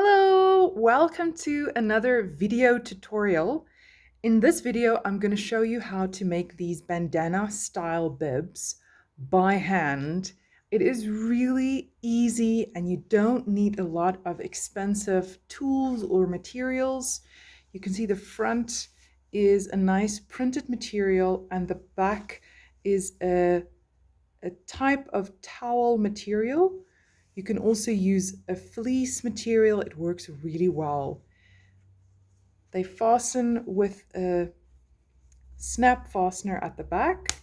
Hello, welcome to another video tutorial. In this video, I'm going to show you how to make these bandana style bibs by hand. It is really easy and you don't need a lot of expensive tools or materials. You can see the front is a nice printed material and the back is a type of towel material. You can also use a fleece material. It works really well. They fasten with a snap fastener at the back.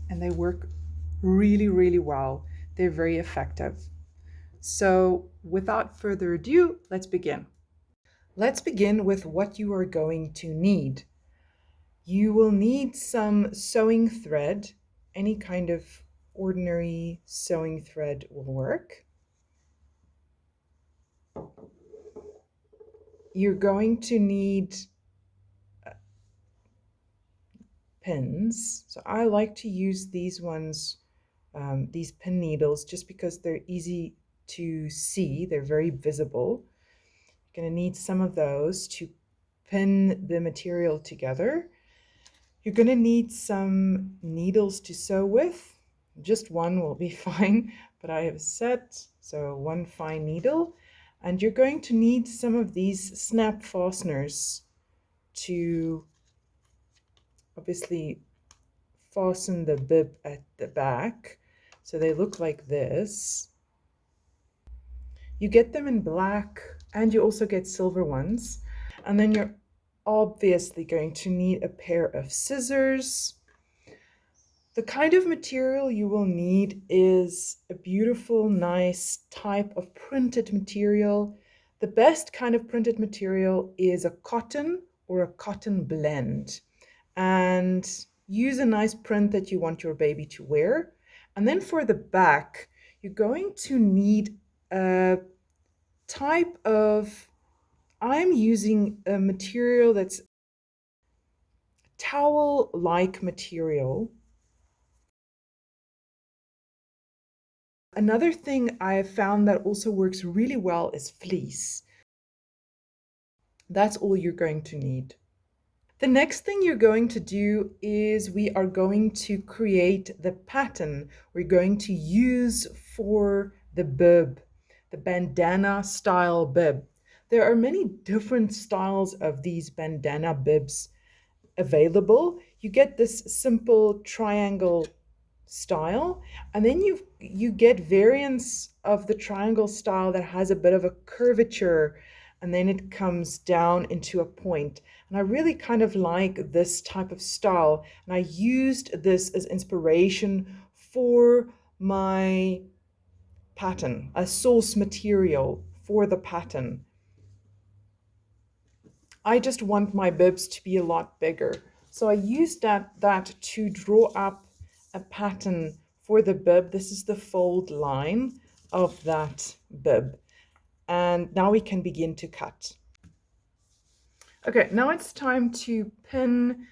And they work really well. They're very effective. So without further ado, let's begin. Let's begin with what you are going to need. You will need some sewing thread. Any kind of ordinary sewing thread will work. You're going to need pins. So I like to use these ones, these pin needles, just because they're easy to see. They're very visible. You're going to need some of those to pin the material together. You're going to need some needles to sew with. Just one will be fine, but I have a set, so one fine needle. And you're going to need some of these snap fasteners to obviously fasten the bib at the back. So they look like this. You get them in black and you also get silver ones. And then you're obviously going to need a pair of scissors. The kind of material you will need is a beautiful, nice type of printed material. The best kind of printed material is a cotton or a cotton blend. And use a nice print that you want your baby to wear. And then for the back, you're going to need a type of, I'm using a material that's towel-like material. Another thing I have found that also works really well is fleece. That's all you're going to need. The next thing you're going to do is we are going to create the pattern we're going to use for the bib, the bandana style bib. There are many different styles of these bandana bibs available. You get this simple triangle style, and then you get variants of the triangle style that has a bit of a curvature, and then it comes down into a point. And I really kind of like this type of style, and I used this as inspiration for my pattern, a source material for the pattern. I just want my bibs to be a lot bigger, so I used that to draw up a pattern for the bib. This is the fold line of that bib. And now we can begin to cut. Okay, now it's time to pin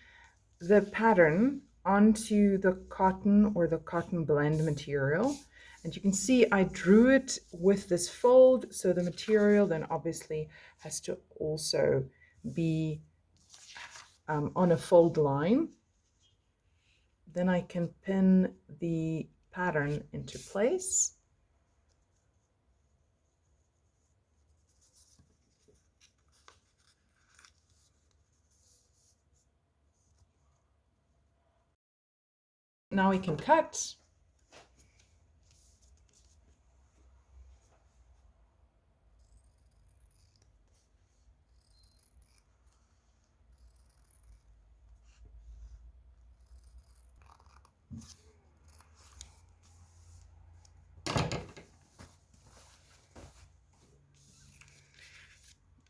the pattern onto the cotton or the cotton blend material. And you can see I drew it with this fold, so the material then obviously has to also be on a fold line. Then I can pin the pattern into place. Now we can cut.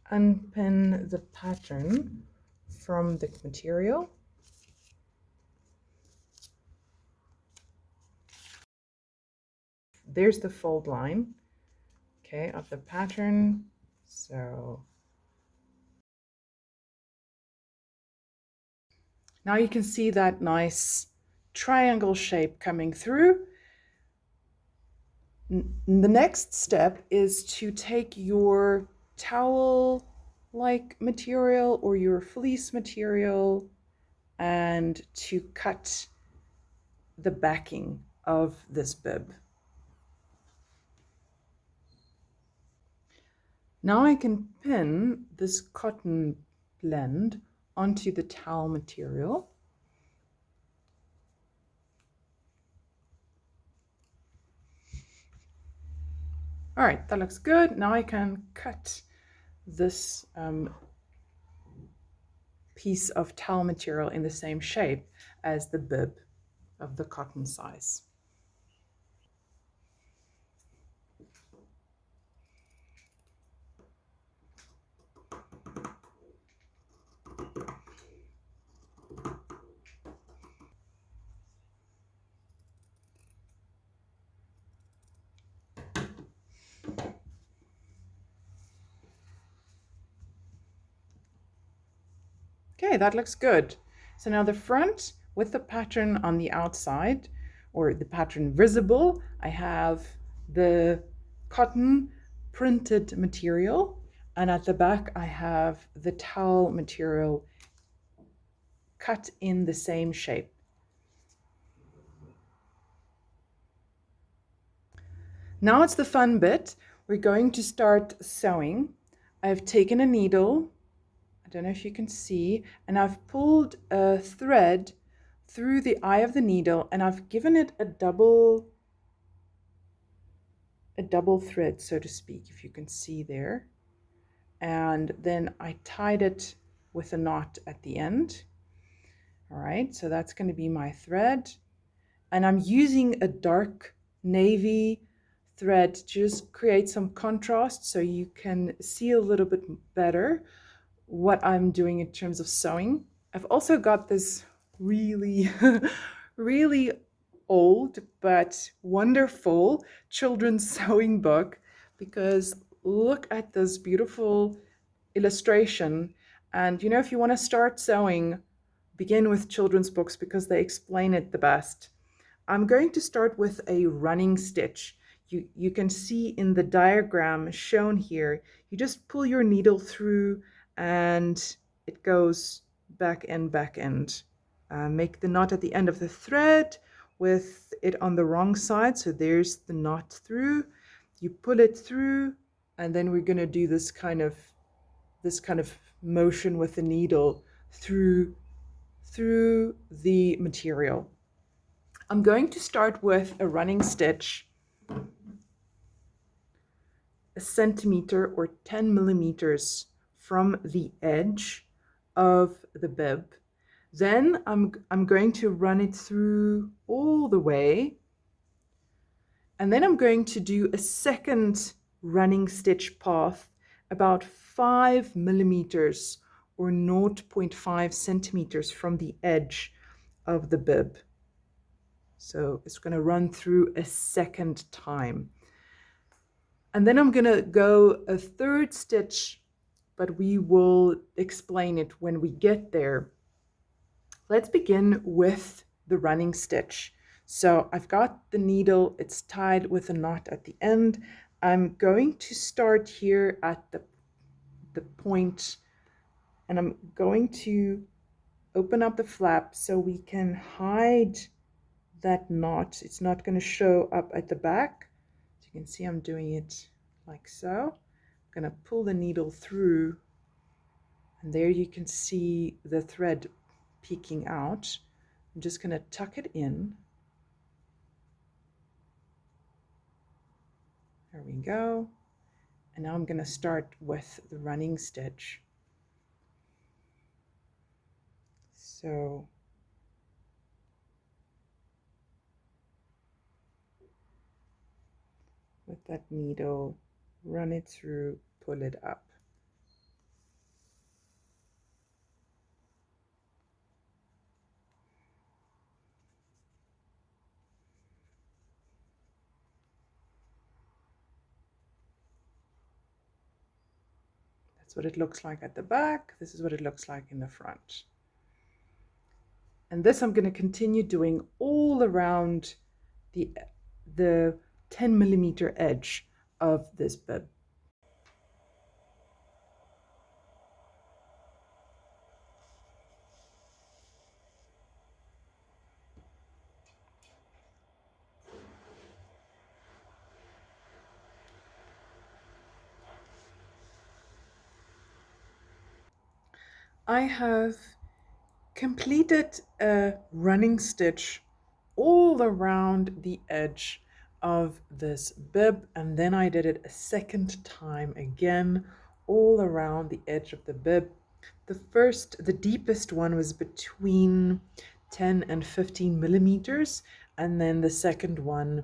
Unpin the pattern from the material. There's the fold line, okay, of the pattern. So now you can see that nice triangle shape coming through. The next step is to take your towel-like material or your fleece material and to cut the backing of this bib. Now I can pin this cotton blend onto the towel material. All right, that looks good. Now I can cut this piece of towel material in the same shape as the bib of the cotton size. Okay, that looks good. So now the front with the pattern on the outside, or the pattern visible, I have the cotton printed material, and at the back I have the towel material cut in the same shape. Now it's the fun bit. We're going to start sewing. I've taken a needle, I don't know if you can see, and I've pulled a thread through the eye of the needle, and I've given it a double thread, so to speak, if you can see there. And then I tied it with a knot at the end. All right, so that's going to be my thread. And I'm using a dark navy thread to just create some contrast so you can see a little bit better what I'm doing in terms of sewing. I've also got this really, really old but wonderful children's sewing book, because look at this beautiful illustration. And you know, if you want to start sewing, begin with children's books because they explain it the best. I'm going to start with a running stitch. You can see in the diagram shown here, you just pull your needle through and it goes back end, back end. Make the knot at the end of the thread with it on the wrong side. So there's the knot through. You pull it through, and then we're going to do this kind of motion with the needle through the material. I'm going to start with a running stitch, a centimeter or 10 millimeters from the edge of the bib. Then I'm going to run it through all the way, and then I'm going to do a second running stitch path about 5 millimeters or 0.5 centimeters from the edge of the bib. So it's going to run through a second time. And then I'm going to go a third stitch, but we will explain it when we get there. Let's begin with the running stitch. So I've got the needle, it's tied with a knot at the end. I'm going to start here at the point, and I'm going to open up the flap so we can hide that knot. It's not going to show up at the back. So you can see I'm doing it like so. I'm going to pull the needle through, and there you can see the thread peeking out. I'm just going to tuck it in. There we go. And now I'm going to start with the running stitch. So with that needle, run it through, pull it up. That's what it looks like at the back. This is what it looks like in the front. And this I'm going to continue doing all around the 10 millimeter edge of this bib. I have completed a running stitch all around the edge of this bib, and then I did it a second time again all around the edge of the bib. The deepest one was between 10 and 15 millimeters, and then the second one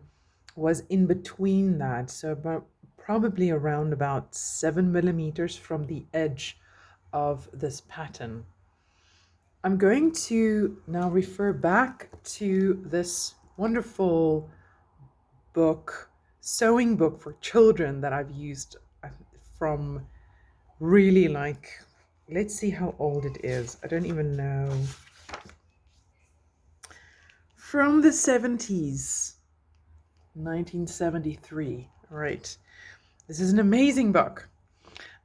was in between that, so about probably around about 7 millimeters from the edge of this pattern. I'm going to now refer back to this wonderful book, sewing book for children that I've used from really let's see how old it is. I don't even know. From the 70s, 1973. All right. This is an amazing book.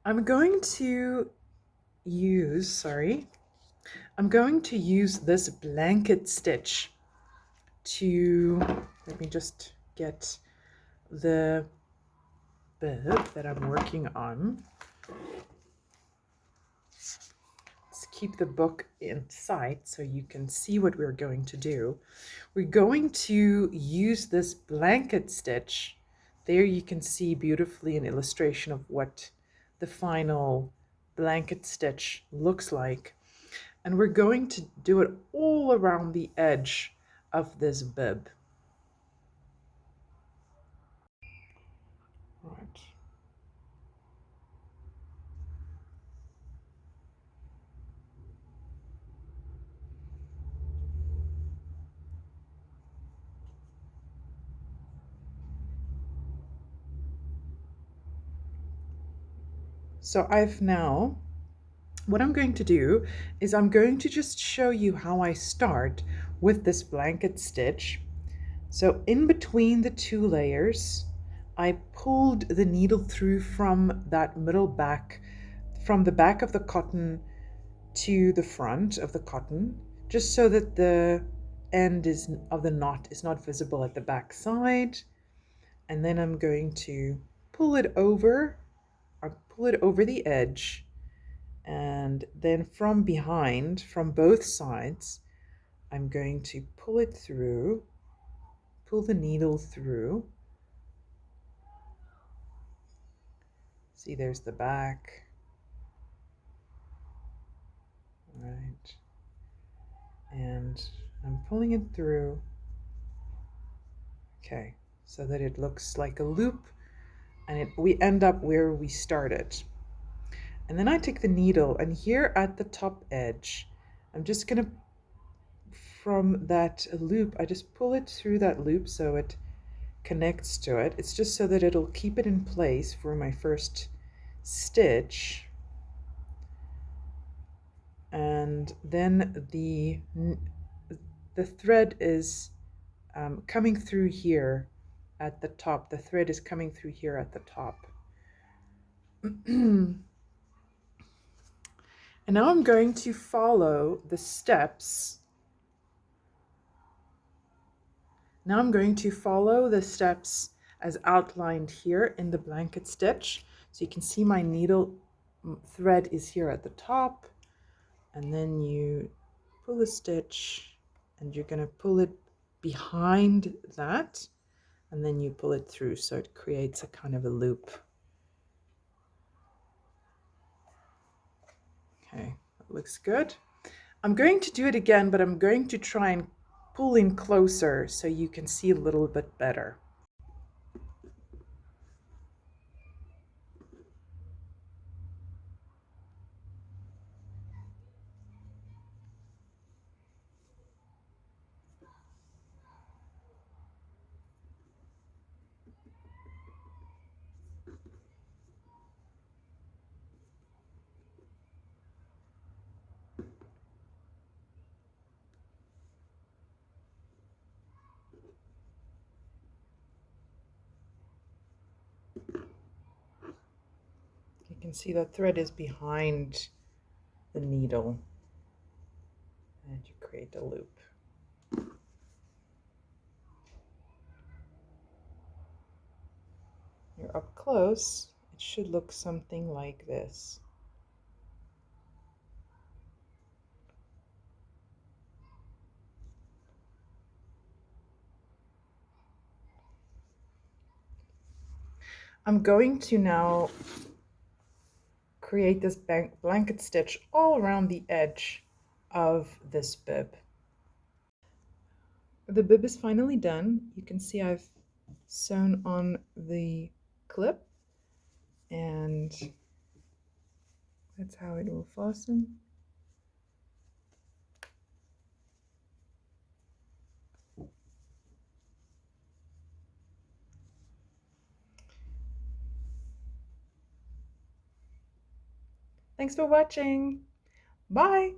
I'm going to use this blanket stitch to, let me just get the bib that I'm working on. Let's keep the book in sight so you can see what we're going to do. We're going to use this blanket stitch. There you can see beautifully an illustration of what the final blanket stitch looks like. And we're going to do it all around the edge of this bib. Right. So what I'm going to do is I'm going to just show you how I start with this blanket stitch. So in between the two layers, I pulled the needle through from that middle back, from the back of the cotton to the front of the cotton, just so that the end of the knot is not visible at the back side. And then I'm going to pull it over the edge, and then from behind, from both sides, I'm going to pull the needle through. See, there's the back. Right. And I'm pulling it through. Okay, so that it looks like a loop, and we end up where we started. And then I take the needle, and here at the top edge, I'm just gonna, from that loop, I just pull it through that loop so it connects to it. It's just so that it'll keep it in place for my first stitch. And then the thread is coming through here at the top. The thread is coming through here at the top. And now I'm going to follow the steps. Now I'm going to follow the steps as outlined here in the blanket stitch. So you can see my needle thread is here at the top, and then you pull a stitch, and you're going to pull it behind that, and then you pull it through so it creates a kind of a loop. Okay, that looks good. I'm going to do it again, but I'm going to try and pull in closer so you can see a little bit better. You can see the thread is behind the needle, and you create a loop. You're up close, it should look something like this. I'm going to now create this blanket stitch all around the edge of this bib. The bib is finally done. You can see I've sewn on the clip, and that's how it will fasten. Thanks for watching. Bye.